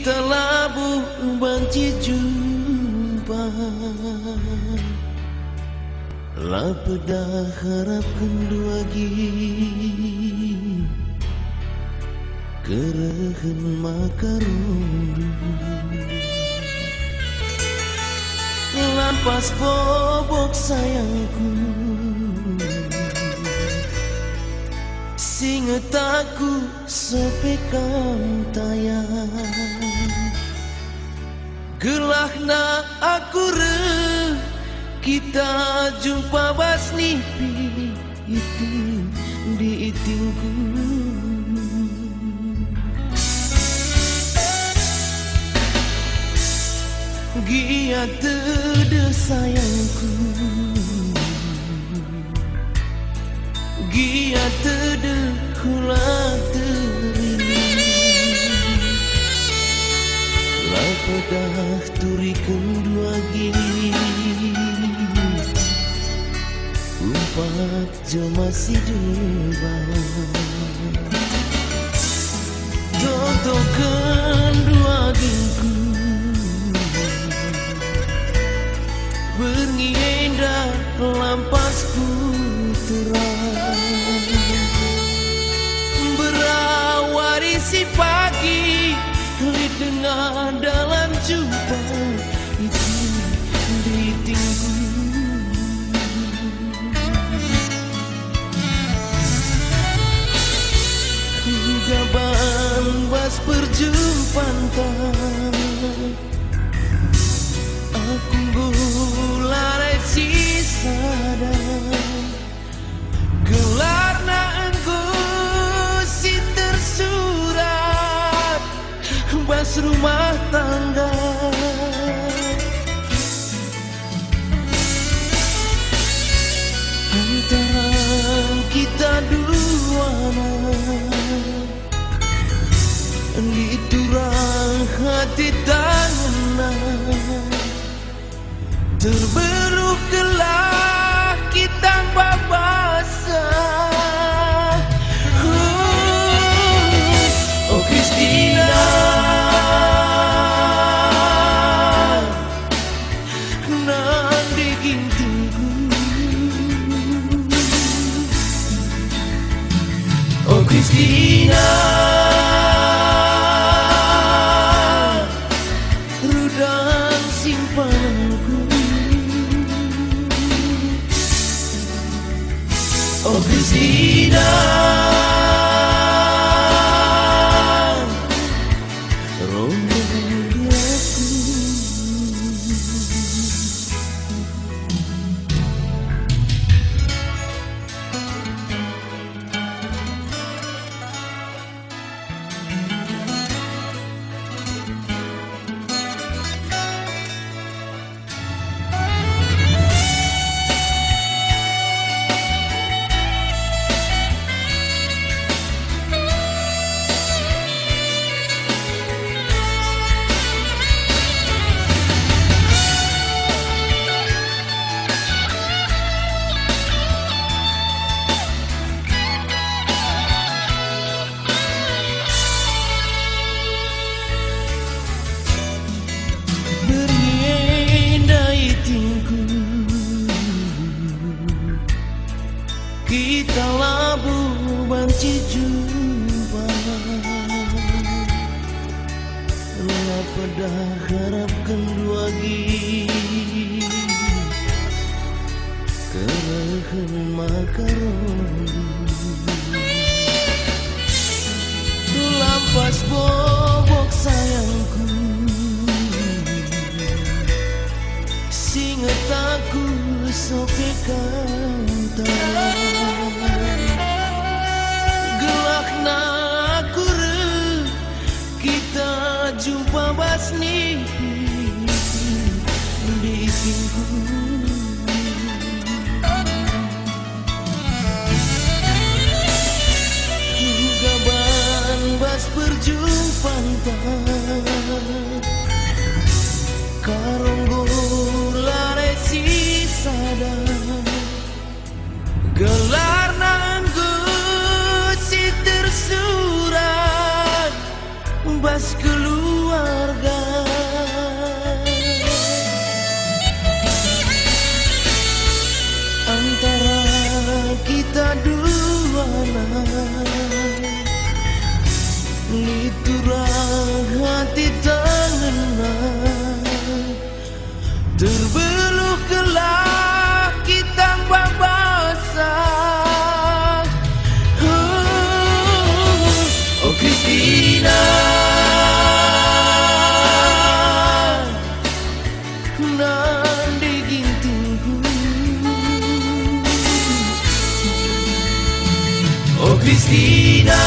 kita labuh banci jumpa, lapedah harapkan dua gi kerehen makarondu lampas bobok sayangku singet aku sopekan tayang gelahna aku kita jumpa basnipi itu di itingku gia tede sayangku gia tede hula teri lapedah turikan dua gini umpat jo masih debat totokan dua gingku berngienda lampasku terang berawari si pagi di tengah dalam jumpa itu ditinggu gaban bas perjumpaan aku gularai si sadar gelarna engkau si tersurat bas rumah tangga antara kita dua diturang hati tangan terberuk gelah kita babasa oh Kristina nang digintingku oh Kristina rudang simpananku oh Kristina kita labuh banci jumpa lapedah harapkan dua gi kerehen makarondu lampas bobok sayangku singet aku sopekan gelakna aku kita jumpa basni di itingku beluh kelak kita basah. Oh Christina, nandi gintingku. Oh Christina,